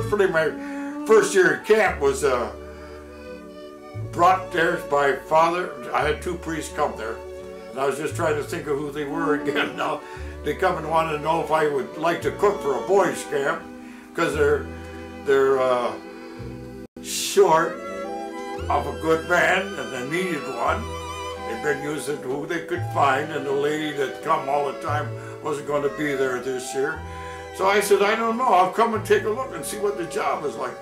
truthfully, my first year at camp was brought there by Father. I had 2 priests come there, and I was just trying to think of who they were again. Now they come and want to know if I would like to cook for a boys' camp, because they're short of a good man and they needed one. They've been using who they could find, and the lady that come all the time wasn't going to be there this year. So I said, I don't know, I'll come and take a look and see what the job is like.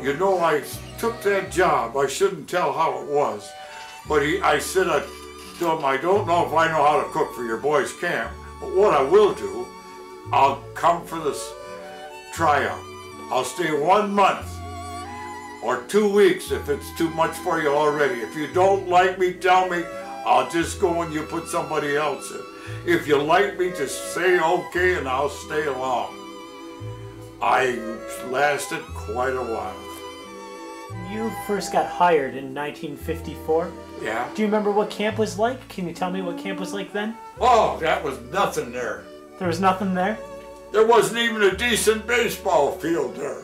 You know, I took that job. I shouldn't tell how it was, but I said to him, I don't know if I know how to cook for your boys' camp, but what I will do, I'll come for this tryout. I'll stay 1 month or 2 weeks if it's too much for you already. If you don't like me, tell me. I'll just go and you put somebody else in. If you like me, just say okay and I'll stay along. I lasted quite a while. You first got hired in 1954. Yeah. Do you remember what camp was like? Can you tell me what camp was like then? Oh, that was nothing there. There was nothing there? There wasn't even a decent baseball field there.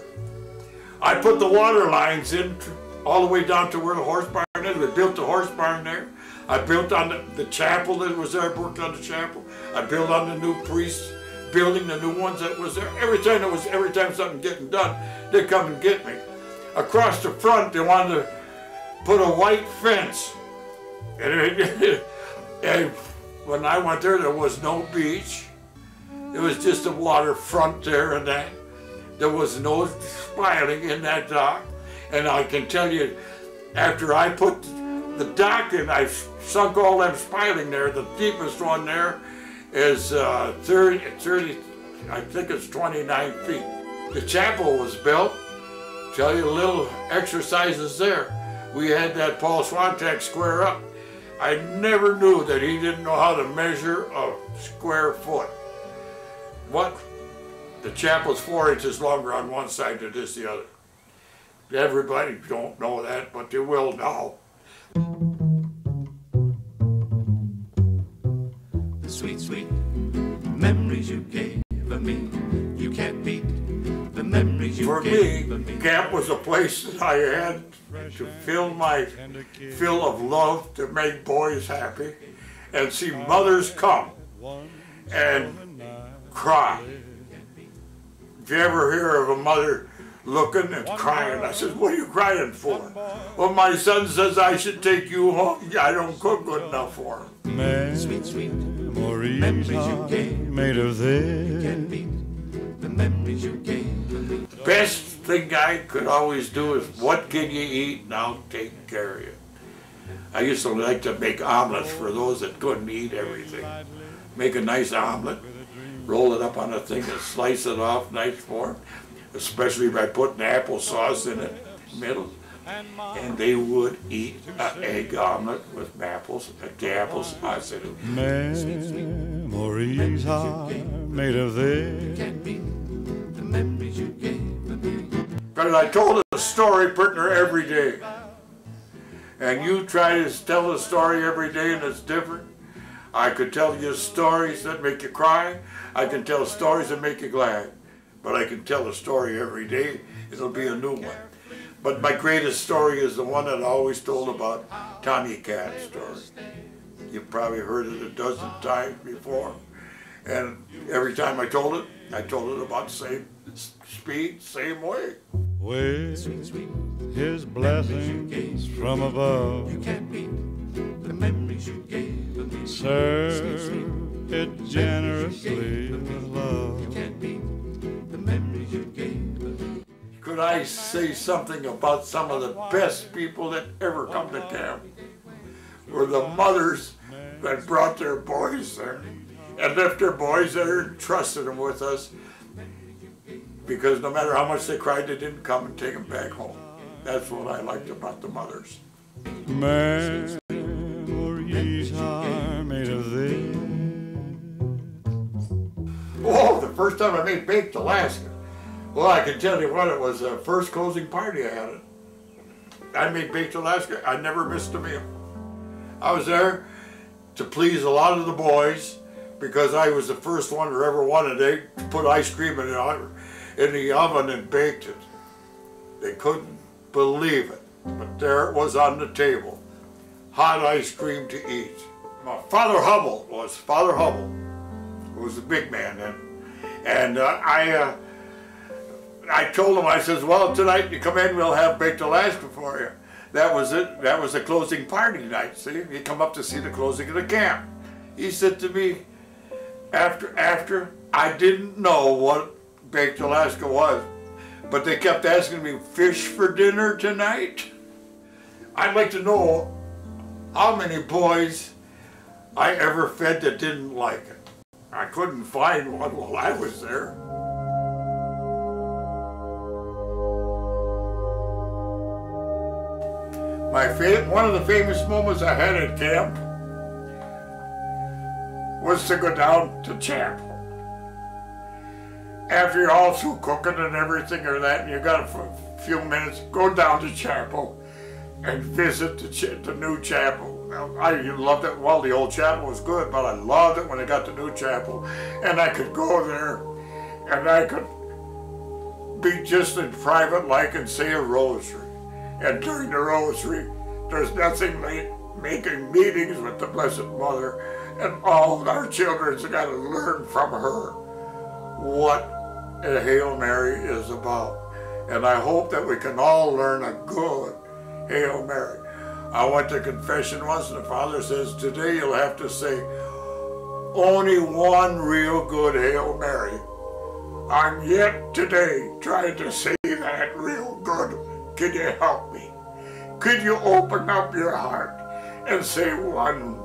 I put the water lines in all the way down to where the horse barn is. We built the horse barn there. I built on the chapel that was there. I worked on the chapel. I built on the new priest building, the new ones that was there. Every time something getting done, they'd come and get me. Across the front, they wanted to put a white fence. And when I went there was no beach. It was just the waterfront there and that. There was no spiling in that dock. And I can tell you, after I put the dock in, I sunk all them spiling there. The deepest one there is 30, I think it's 29 feet. The chapel was built. Tell you little exercises there. We had that Paul Swantack square up. I never knew that he didn't know how to measure a square foot. What? The chapel's 4 inches longer on one side than it is the other. Everybody don't know that, but they will now. The sweet, sweet memories you gave me, you can't beat the memories you gave me. For me, camp was a place that I had to fill my fill of love to make boys happy and see mothers come and cry. If you ever hear of a mother looking and crying, I said, what are you crying for? Well, my son says I should take you home. I don't cook good enough for him. Sweet, sweet memories you gave made of this. You can't beat the memories you gave me. The best thing I could always do is, what can you eat, and I'll take care of you. I used to like to make omelets for those that couldn't eat everything. Make a nice omelet, roll it up on a thing and slice it off nice for them, especially by putting applesauce in it in the middle. And they would eat an egg omelet with apples, the applesauce in it. Memories are made of this. The memories you gave me. But I told a story pretty near every day. And you try to tell a story every day and it's different. I could tell you stories that make you cry. I can tell stories that make you glad. But I can tell a story every day. It'll be a new one. But my greatest story is the one that I always told about, Tommy Cat's story. You've probably heard it a dozen times before. And every time I told it about the same speed, same way. With his blessings from above, You can't beat the memories you gave me. serve it generously with love. You can't beat the memories you gave me. Could I say something about some of the best people that ever come to camp? Were the mothers that brought their boys there and left their boys there and trusted them with us, because no matter how much they cried, they didn't come and take them back home. That's what I liked about the mothers. Memories are made of this. Oh, the first time I made baked Alaska. Well, I can tell you what, it was the first closing party I had. I made baked Alaska. I never missed a meal. I was there to please a lot of the boys because I was the first one who ever wanted to put ice cream in in the oven and baked it. They couldn't believe it, but there it was on the table. Hot ice cream to eat. My Father Hubble was a big man then. And I told him, I says, well, tonight you come in, we'll have baked Alaska for you. That was it. That was the closing party night, see? You come up to see the closing of the camp. He said to me, after I didn't know what baked Alaska was, but they kept asking me, fish for dinner tonight? I'd like to know how many boys I ever fed that didn't like it. I couldn't find one while I was there. One of the famous moments I had at camp was to go down to chapel. After you're all through cooking and everything or that, and you got a few minutes, go down to chapel and visit the new chapel. I loved it. Well, the old chapel was good, but I loved it when I got the new chapel. And I could go there, and I could be just in private like and say a rosary. And during the rosary, there's nothing like making meetings with the Blessed Mother, and all our children's got to learn from her what a Hail Mary is about. And I hope that we can all learn a good Hail Mary. I went to confession once, and the Father says, today you'll have to say only one real good Hail Mary. I'm yet today trying to say that real good. Can you help me? Could you open up your heart and say one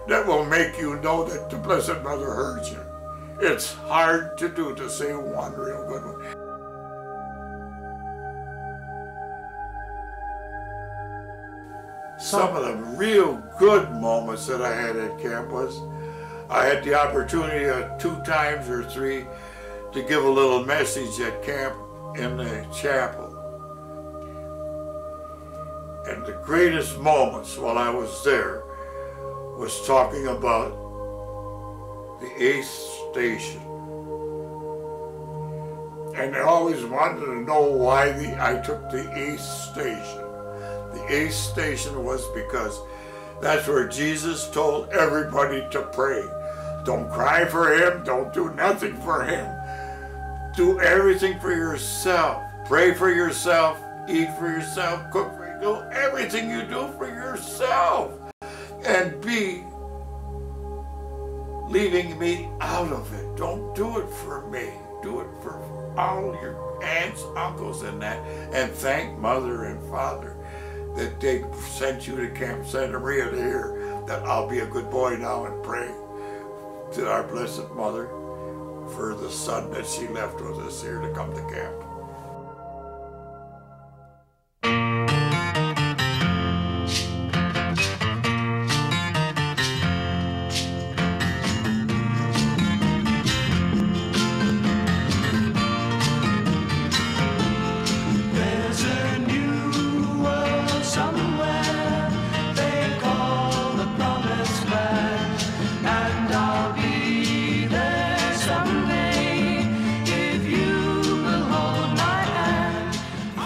that will make you know that the Blessed Mother heard you? It's hard to do, to say one real good one. Some of the real good moments that I had at camp was I had the opportunity 2 times or 3 to give a little message at camp in the chapel. And the greatest moments while I was there was talking about the 8th station. And they always wanted to know why I took the 8th station. The 8th station was because that's where Jesus told everybody to pray. Don't cry for him, don't do nothing for him. Do everything for yourself. Pray for yourself, eat for yourself, cook for yourself. Do everything you do for yourself. And be leaving me out of it. Don't do it for me. Do it for all your aunts, uncles, and that. And thank Mother and Father that they sent you to Camp Santa Maria to hear that I'll be a good boy now and pray to our Blessed Mother for the son that she left with us here to come to camp.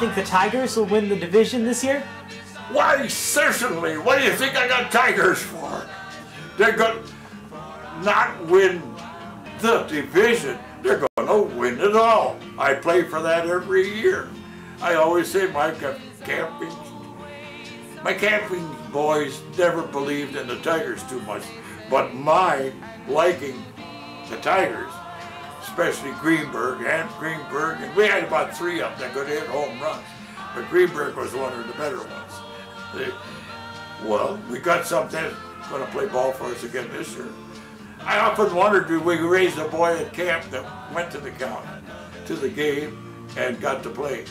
Think the Tigers will win the division this year? Why, certainly. What do you think I got Tigers for? They're going to not win the division. They're going to win it all. I play for that every year. I always say my camping boys never believed in the Tigers too much, but my liking the Tigers, especially Greenberg, and we had about 3 of them that could hit home runs, but Greenberg was one of the better ones. Well, we got something going to play ball for us again this year. I often wondered, did we raise a boy at camp that went to the game and got to play?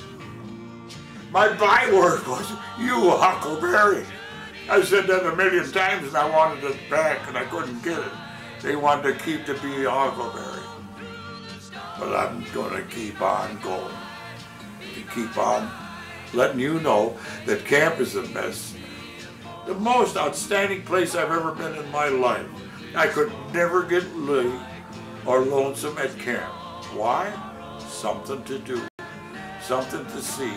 My byword was, you Huckleberry. I said that a million times and I wanted it back and I couldn't get it. They wanted to keep to be a Huckleberry. But I'm going to keep on going, to keep on letting you know that camp is the most outstanding place I've ever been in my life. I could never get lonely or lonesome at camp. Why? something to do, something to see.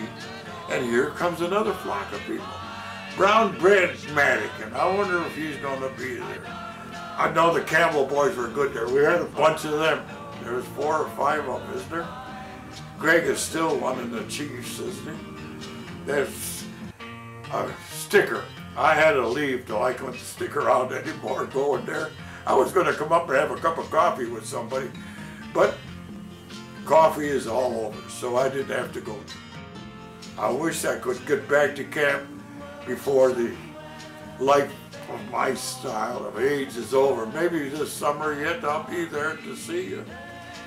And here comes another flock of people. Brown bread Madigan. I wonder if he's going to be there. I know the Campbell boys were good there. We had a bunch of them. There's 4 or 5 of them, isn't there? Greg is still one of the chiefs, isn't he? There's a sticker. I had to leave till I couldn't stick around anymore going there. I was going to come up and have a cup of coffee with somebody, but coffee is all over, so I didn't have to go. I wish I could get back to camp before the life of my style of age is over. Maybe this summer yet I'll be there to see you.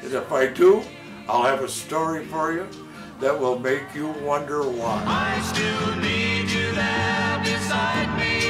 And if I do, I'll have a story for you that will make you wonder why. I still need you there beside me.